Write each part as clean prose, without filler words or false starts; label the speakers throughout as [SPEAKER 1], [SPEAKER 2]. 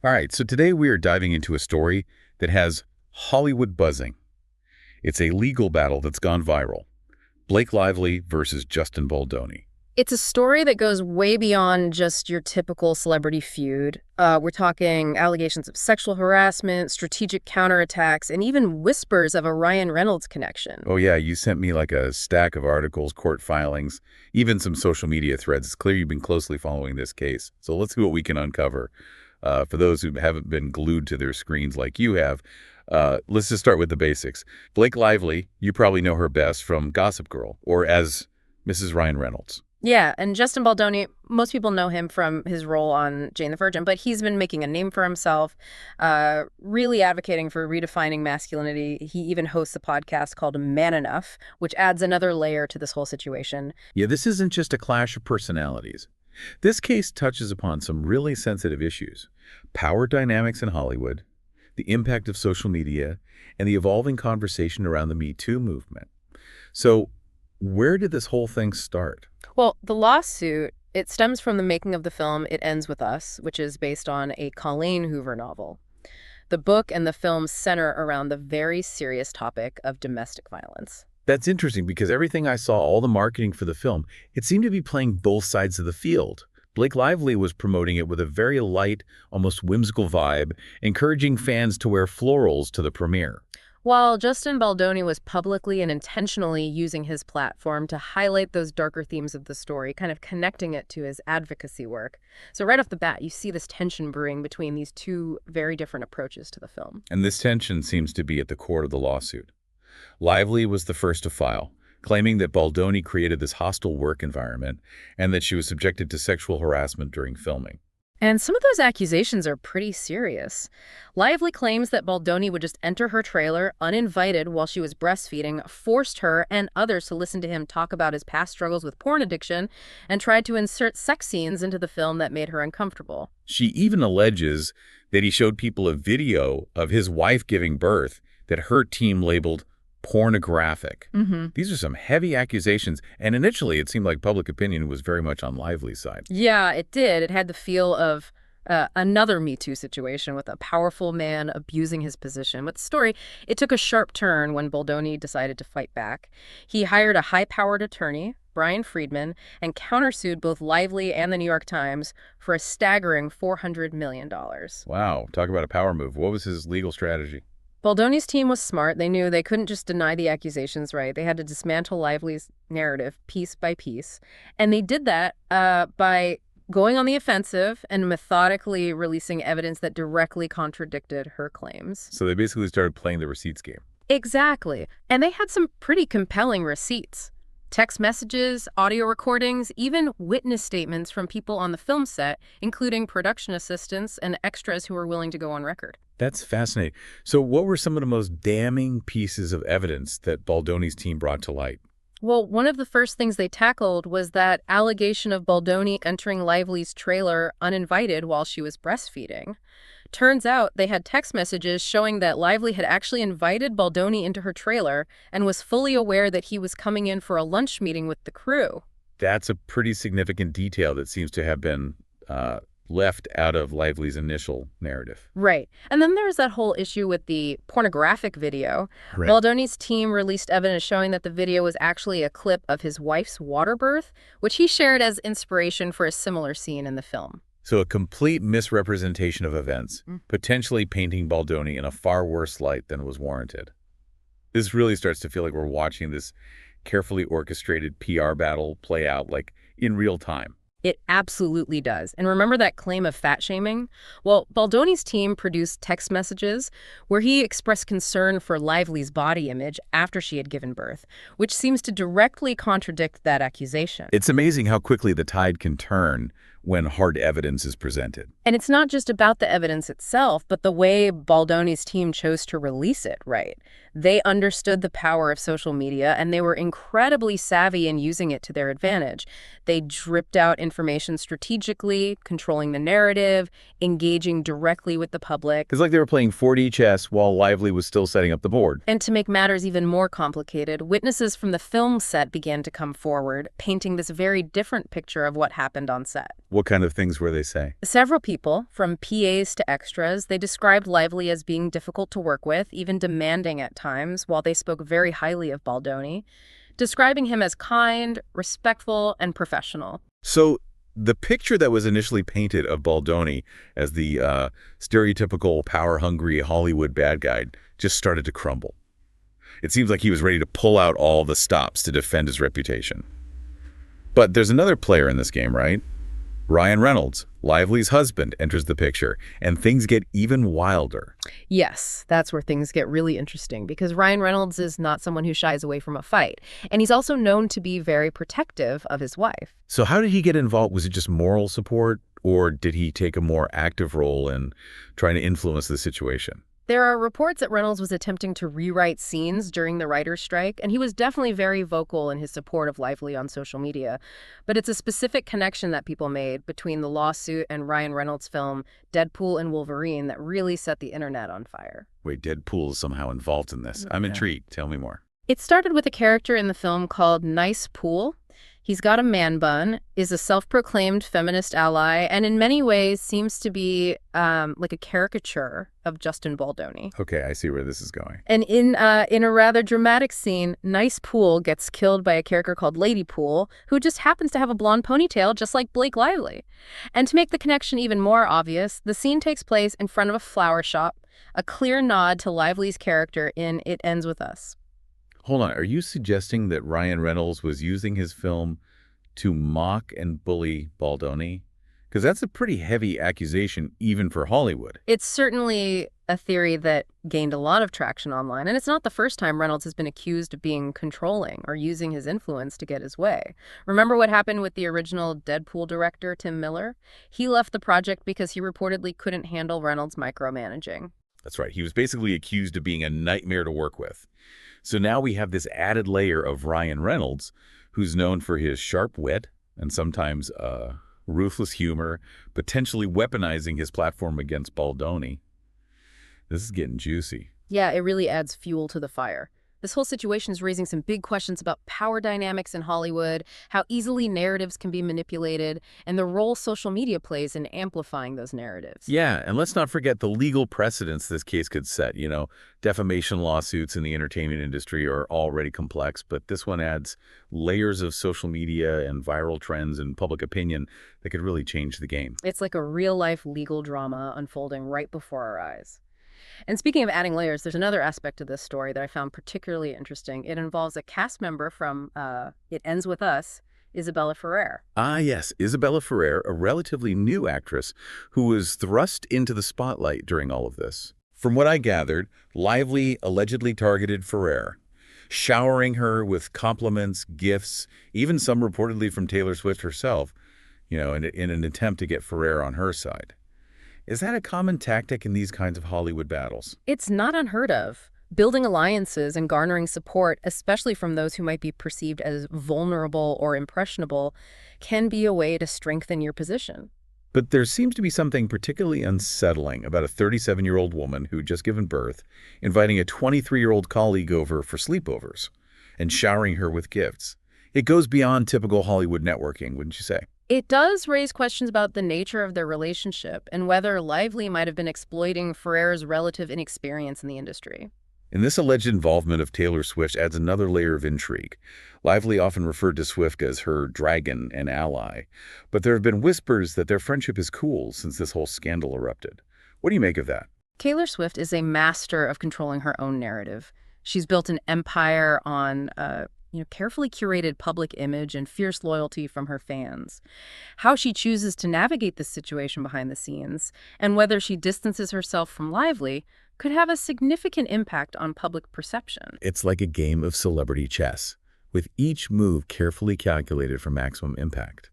[SPEAKER 1] All right, so today we are diving into a story that has Hollywood buzzing. It's a legal battle that's gone viral. Blake Lively versus Justin Baldoni.
[SPEAKER 2] It's a story that goes way beyond just your typical celebrity feud. We're talking allegations of sexual harassment, strategic counterattacks, and even whispers of a Ryan Reynolds connection.
[SPEAKER 1] Oh yeah, you sent me like a stack of articles, court filings, even some social media threads. It's clear you've been closely following this case. So let's see what we can uncover. For those who haven't been glued to their screens like you have, let's just start with the basics. Blake Lively, you probably know her best from Gossip Girl, or as Mrs. Ryan Reynolds.
[SPEAKER 2] Yeah, and Justin Baldoni, most people know him from his role on Jane the Virgin, but he's been making a name for himself, really advocating for redefining masculinity. He even hosts a podcast called Man Enough, which adds another layer to this whole situation.
[SPEAKER 1] Yeah, this isn't just a clash of personalities. This case touches upon some really sensitive issues: power dynamics in Hollywood, the impact of social media, and the evolving conversation around the Me Too movement. So, where did this whole thing start?
[SPEAKER 2] Well, the lawsuit, it stems from the making of the film It Ends With Us, which is based on a Colleen Hoover novel. The book and the film center around the very serious topic of domestic violence.
[SPEAKER 1] That's interesting because everything I saw, all the marketing for the film, it seemed to be playing both sides of the field. Blake Lively was promoting it with a very light, almost whimsical vibe, encouraging fans to wear florals to the premiere.
[SPEAKER 2] While Justin Baldoni was publicly and intentionally using his platform to highlight those darker themes of the story, kind of connecting it to his advocacy work. So right off the bat, you see this tension brewing between these two very different approaches to the film.
[SPEAKER 1] And this tension seems to be at the core of the lawsuit. Lively was the first to file, claiming that Baldoni created this hostile work environment and that she was subjected to sexual harassment during filming.
[SPEAKER 2] And some of those accusations are pretty serious. Lively claims that Baldoni would just enter her trailer uninvited while she was breastfeeding, forced her and others to listen to him talk about his past struggles with porn addiction, and tried to insert sex scenes into the film that made her uncomfortable.
[SPEAKER 1] She even alleges that he showed people a video of his wife giving birth that her team labeled pornographic. These are some heavy accusations, and initially it seemed like public opinion was very much on Lively's side.
[SPEAKER 2] Yeah, it did. It had the feel of another Me Too situation with a powerful man abusing his position. But the story, it took a sharp turn when Baldoni decided to fight back. He hired a high-powered attorney, Brian Friedman, and countersued both Lively and the New York Times for a staggering $400 million.
[SPEAKER 1] Wow, talk about a power move. What was his legal strategy?
[SPEAKER 2] Baldoni's team was smart. They knew they couldn't just deny the accusations, right? They had to dismantle Lively's narrative piece by piece. And they did that by going on the offensive and methodically releasing evidence that directly contradicted her claims.
[SPEAKER 1] So they basically started playing the receipts game.
[SPEAKER 2] Exactly. And they had some pretty compelling receipts. Text messages, audio recordings, even witness statements from people on the film set, including production assistants and extras who were willing to go on record.
[SPEAKER 1] That's fascinating. So what were some of the most damning pieces of evidence that Baldoni's team brought to light?
[SPEAKER 2] Well, one of the first things they tackled was that allegation of Baldoni entering Lively's trailer uninvited while she was breastfeeding. Turns out they had text messages showing that Lively had actually invited Baldoni into her trailer and was fully aware that he was coming in for a lunch meeting with the crew.
[SPEAKER 1] That's a pretty significant detail that seems to have been left out of Lively's initial narrative.
[SPEAKER 2] Right. And then there's that whole issue with the pornographic video.
[SPEAKER 1] Right.
[SPEAKER 2] Baldoni's team released evidence showing that the video was actually a clip of his wife's water birth, which he shared as inspiration for a similar scene in the film.
[SPEAKER 1] So a complete misrepresentation of events, potentially painting Baldoni in a far worse light than was warranted. This really starts to feel like we're watching this carefully orchestrated PR battle play out like in real time.
[SPEAKER 2] It absolutely does. And remember that claim of fat shaming? Well, Baldoni's team produced text messages where he expressed concern for Lively's body image after she had given birth, which seems to directly contradict that accusation.
[SPEAKER 1] It's amazing how quickly the tide can turn when hard evidence is presented.
[SPEAKER 2] And it's not just about the evidence itself, but the way Baldoni's team chose to release it, right? They understood the power of social media, and they were incredibly savvy in using it to their advantage. They dripped out information strategically, controlling the narrative, engaging directly with the public.
[SPEAKER 1] It's like they were playing 4D chess while Lively was still setting up the board.
[SPEAKER 2] And to make matters even more complicated, witnesses from the film set began to come forward, painting this very different picture of what happened on set.
[SPEAKER 1] What kind of things were they saying?
[SPEAKER 2] Several people, from PAs to extras, they described Lively as being difficult to work with, even demanding at times, while they spoke very highly of Baldoni, describing him as kind, respectful, and professional.
[SPEAKER 1] So the picture that was initially painted of Baldoni as the stereotypical power-hungry Hollywood bad guy just started to crumble. It seems like he was ready to pull out all the stops to defend his reputation. But there's another player in this game, right? Ryan Reynolds, Lively's husband, enters the picture, and things get even wilder.
[SPEAKER 2] Yes, that's where things get really interesting because Ryan Reynolds is not someone who shies away from a fight. And he's also known to be very protective of his wife.
[SPEAKER 1] So how did he get involved? Was it just moral support, or did he take a more active role in trying to influence the situation?
[SPEAKER 2] There are reports that Reynolds was attempting to rewrite scenes during the writer's strike, and he was definitely very vocal in his support of Lively on social media. But it's a specific connection that people made between the lawsuit and Ryan Reynolds' film Deadpool and Wolverine that really set the internet on fire.
[SPEAKER 1] Wait, Deadpool is somehow involved in this. I'm intrigued. Tell me more.
[SPEAKER 2] It started with a character in the film called Nice Pool. He's got a man bun, is a self-proclaimed feminist ally, and in many ways seems to be like a caricature of Justin Baldoni.
[SPEAKER 1] Okay, I see where this is going.
[SPEAKER 2] And in a rather dramatic scene, Nice Pool gets killed by a character called Lady Pool, who just happens to have a blonde ponytail just like Blake Lively. And to make the connection even more obvious, the scene takes place in front of a flower shop, a clear nod to Lively's character in It Ends With Us.
[SPEAKER 1] Hold on, are you suggesting that Ryan Reynolds was using his film to mock and bully Baldoni? Because that's a pretty heavy accusation, even for Hollywood.
[SPEAKER 2] It's certainly a theory that gained a lot of traction online, and it's not the first time Reynolds has been accused of being controlling or using his influence to get his way. Remember what happened with the original Deadpool director, Tim Miller? He left the project because he reportedly couldn't handle Reynolds micromanaging.
[SPEAKER 1] That's right, he was basically accused of being a nightmare to work with. So now we have this added layer of Ryan Reynolds, who's known for his sharp wit and sometimes ruthless humor, potentially weaponizing his platform against Baldoni. This is getting juicy.
[SPEAKER 2] Yeah, it really adds fuel to the fire. This whole situation is raising some big questions about power dynamics in Hollywood, how easily narratives can be manipulated, and the role social media plays in amplifying those narratives.
[SPEAKER 1] Yeah, and let's not forget the legal precedents this case could set. Defamation lawsuits in the entertainment industry are already complex, but this one adds layers of social media and viral trends and public opinion that could really change the game.
[SPEAKER 2] It's like a real-life legal drama unfolding right before our eyes. And speaking of adding layers, there's another aspect to this story that I found particularly interesting. It involves a cast member from It Ends With Us, Isabella Ferrer.
[SPEAKER 1] Ah, yes, Isabella Ferrer, a relatively new actress who was thrust into the spotlight during all of this. From what I gathered, Lively allegedly targeted Ferrer, showering her with compliments, gifts, even some reportedly from Taylor Swift herself, in an attempt to get Ferrer on her side. Is that a common tactic in these kinds of Hollywood battles?
[SPEAKER 2] It's not unheard of. Building alliances and garnering support, especially from those who might be perceived as vulnerable or impressionable, can be a way to strengthen your position.
[SPEAKER 1] But there seems to be something particularly unsettling about a 37-year-old woman who'd just given birth, inviting a 23-year-old colleague over for sleepovers and showering her with gifts. It goes beyond typical Hollywood networking, wouldn't you say?
[SPEAKER 2] It does raise questions about the nature of their relationship and whether Lively might have been exploiting Ferrer's relative inexperience in the industry.
[SPEAKER 1] And this alleged involvement of Taylor Swift adds another layer of intrigue. Lively often referred to Swift as her dragon and ally, but there have been whispers that their friendship is cool since this whole scandal erupted. What do you make of that?
[SPEAKER 2] Taylor Swift is a master of controlling her own narrative. She's built an empire on carefully curated public image and fierce loyalty from her fans. How she chooses to navigate this situation behind the scenes and whether she distances herself from Lively could have a significant impact on public perception.
[SPEAKER 1] It's like a game of celebrity chess, with each move carefully calculated for maximum impact.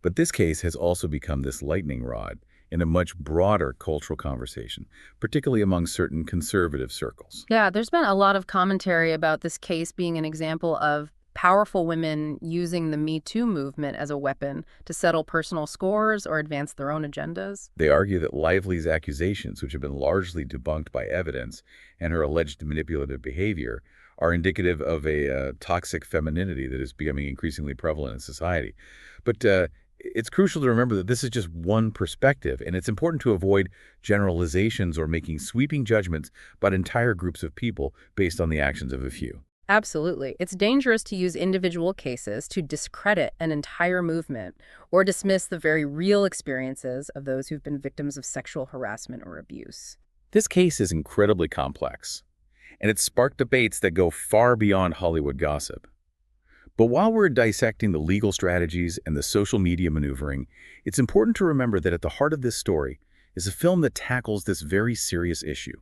[SPEAKER 1] But this case has also become this lightning rod in a much broader cultural conversation, particularly among certain conservative circles.
[SPEAKER 2] Yeah, there's been a lot of commentary about this case being an example of powerful women using the Me Too movement as a weapon to settle personal scores or advance their own agendas.
[SPEAKER 1] They argue that Lively's accusations, which have been largely debunked by evidence, and her alleged manipulative behavior, are indicative of a toxic femininity that is becoming increasingly prevalent in society. But It's crucial to remember that this is just one perspective, and it's important to avoid generalizations or making sweeping judgments about entire groups of people based on the actions of a few.
[SPEAKER 2] Absolutely. It's dangerous to use individual cases to discredit an entire movement or dismiss the very real experiences of those who've been victims of sexual harassment or abuse.
[SPEAKER 1] This case is incredibly complex, and it sparked debates that go far beyond Hollywood gossip. But while we're dissecting the legal strategies and the social media maneuvering, it's important to remember that at the heart of this story is a film that tackles this very serious issue: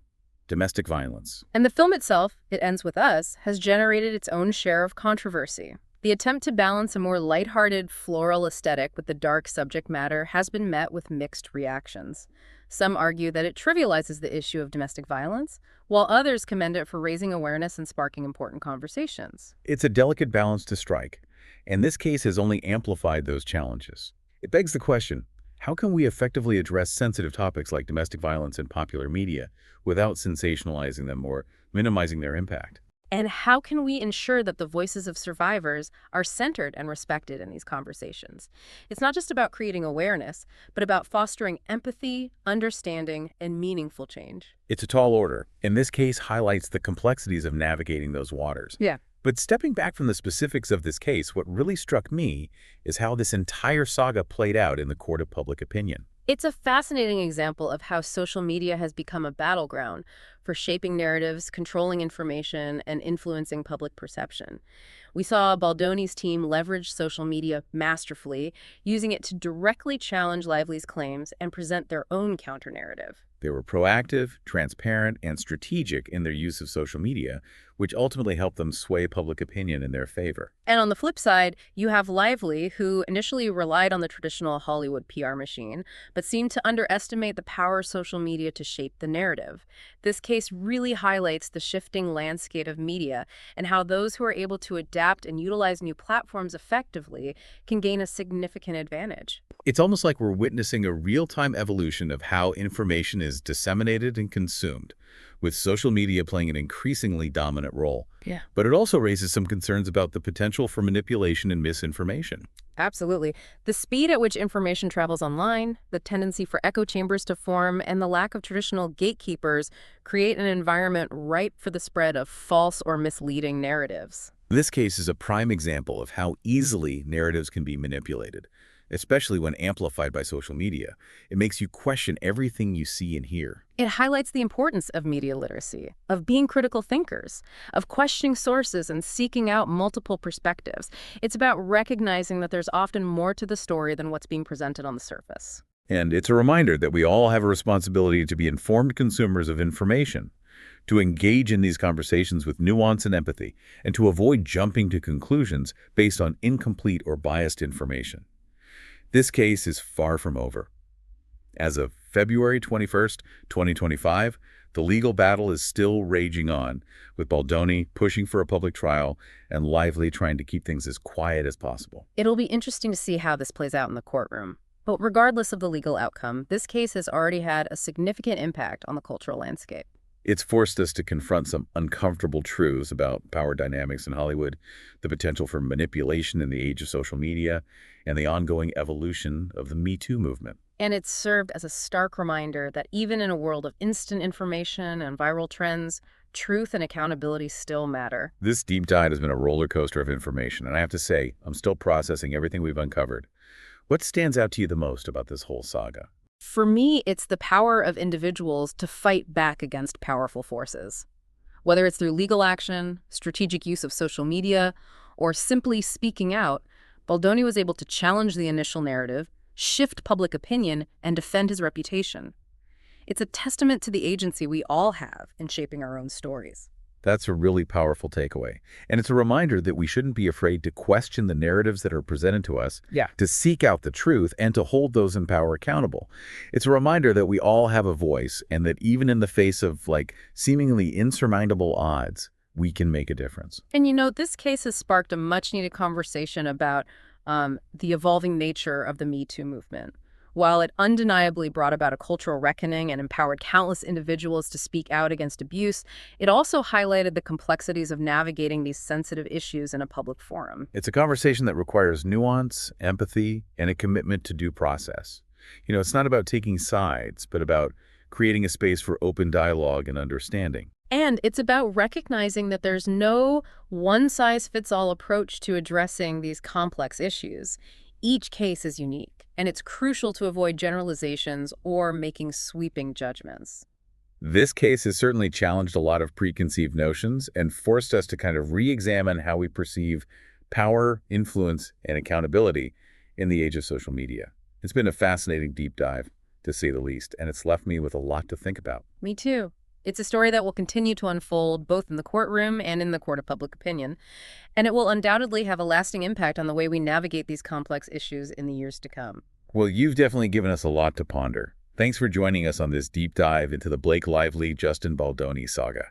[SPEAKER 1] domestic violence.
[SPEAKER 2] And the film itself, It Ends With Us, has generated its own share of controversy. The attempt to balance a more lighthearted, floral aesthetic with the dark subject matter has been met with mixed reactions. Some argue that it trivializes the issue of domestic violence, while others commend it for raising awareness and sparking important conversations.
[SPEAKER 1] It's a delicate balance to strike, and this case has only amplified those challenges. It begs the question, how can we effectively address sensitive topics like domestic violence in popular media without sensationalizing them or minimizing their impact?
[SPEAKER 2] And how can we ensure that the voices of survivors are centered and respected in these conversations? It's not just about creating awareness, but about fostering empathy, understanding, and meaningful change.
[SPEAKER 1] It's a tall order, and this case highlights the complexities of navigating those waters.
[SPEAKER 2] Yeah.
[SPEAKER 1] But stepping back from the specifics of this case, what really struck me is how this entire saga played out in the court of public opinion.
[SPEAKER 2] It's a fascinating example of how social media has become a battleground for shaping narratives, controlling information, and influencing public perception. We saw Baldoni's team leverage social media masterfully, using it to directly challenge Lively's claims and present their own counter-narrative.
[SPEAKER 1] They were proactive, transparent, and strategic in their use of social media, which ultimately helped them sway public opinion in their favor.
[SPEAKER 2] And on the flip side, you have Lively, who initially relied on the traditional Hollywood PR machine, but seemed to underestimate the power of social media to shape the narrative. This case really highlights the shifting landscape of media and how those who are able to adapt and utilize new platforms effectively can gain a significant advantage.
[SPEAKER 1] It's almost like we're witnessing a real-time evolution of how information is disseminated and consumed, with social media playing an increasingly dominant role.
[SPEAKER 2] Yeah.
[SPEAKER 1] But it also raises some concerns about the potential for manipulation and misinformation.
[SPEAKER 2] Absolutely. The speed at which information travels online, the tendency for echo chambers to form, and the lack of traditional gatekeepers create an environment ripe for the spread of false or misleading narratives.
[SPEAKER 1] This case is a prime example of how easily narratives can be manipulated, especially when amplified by social media. It makes you question everything you see and hear.
[SPEAKER 2] It highlights the importance of media literacy, of being critical thinkers, of questioning sources and seeking out multiple perspectives. It's about recognizing that there's often more to the story than what's being presented on the surface.
[SPEAKER 1] And it's a reminder that we all have a responsibility to be informed consumers of information, to engage in these conversations with nuance and empathy, and to avoid jumping to conclusions based on incomplete or biased information. This case is far from over. As of February 21st, 2025, the legal battle is still raging on, with Baldoni pushing for a public trial and Lively trying to keep things as quiet as possible.
[SPEAKER 2] It'll be interesting to see how this plays out in the courtroom. But regardless of the legal outcome, this case has already had a significant impact on the cultural landscape.
[SPEAKER 1] It's forced us to confront some uncomfortable truths about power dynamics in Hollywood, the potential for manipulation in the age of social media, and the ongoing evolution of the Me Too movement.
[SPEAKER 2] And it's served as a stark reminder that even in a world of instant information and viral trends, truth and accountability still matter.
[SPEAKER 1] This deep dive has been a roller coaster of information, and I have to say, I'm still processing everything we've uncovered. What stands out to you the most about this whole saga?
[SPEAKER 2] For me, it's the power of individuals to fight back against powerful forces. Whether it's through legal action, strategic use of social media, or simply speaking out, Baldoni was able to challenge the initial narrative, shift public opinion, and defend his reputation. It's a testament to the agency we all have in shaping our own stories.
[SPEAKER 1] That's a really powerful takeaway. And it's a reminder that we shouldn't be afraid to question the narratives that are presented to us, to seek out the truth, and to hold those in power accountable. It's a reminder that we all have a voice, and that even in the face of, seemingly insurmountable odds, we can make a difference.
[SPEAKER 2] And this case has sparked a much-needed conversation about the evolving nature of the Me Too movement. While it undeniably brought about a cultural reckoning and empowered countless individuals to speak out against abuse, it also highlighted the complexities of navigating these sensitive issues in a public forum.
[SPEAKER 1] It's a conversation that requires nuance, empathy, and a commitment to due process. It's not about taking sides, but about creating a space for open dialogue and understanding.
[SPEAKER 2] And it's about recognizing that there's no one-size-fits-all approach to addressing these complex issues. Each case is unique, and it's crucial to avoid generalizations or making sweeping judgments.
[SPEAKER 1] This case has certainly challenged a lot of preconceived notions and forced us to kind of re-examine how we perceive power, influence, and accountability in the age of social media. It's been a fascinating deep dive, to say the least, and it's left me with a lot to think about.
[SPEAKER 2] Me too. It's a story that will continue to unfold both in the courtroom and in the court of public opinion, and it will undoubtedly have a lasting impact on the way we navigate these complex issues in the years to come.
[SPEAKER 1] Well, you've definitely given us a lot to ponder. Thanks for joining us on this deep dive into the Blake Lively-Justin Baldoni saga.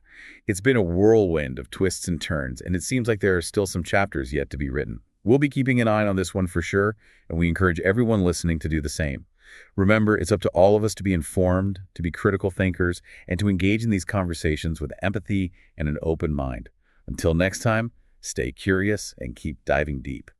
[SPEAKER 1] It's been a whirlwind of twists and turns, and it seems like there are still some chapters yet to be written. We'll be keeping an eye on this one for sure, and we encourage everyone listening to do the same. Remember, it's up to all of us to be informed, to be critical thinkers, and to engage in these conversations with empathy and an open mind. Until next time, stay curious and keep diving deep.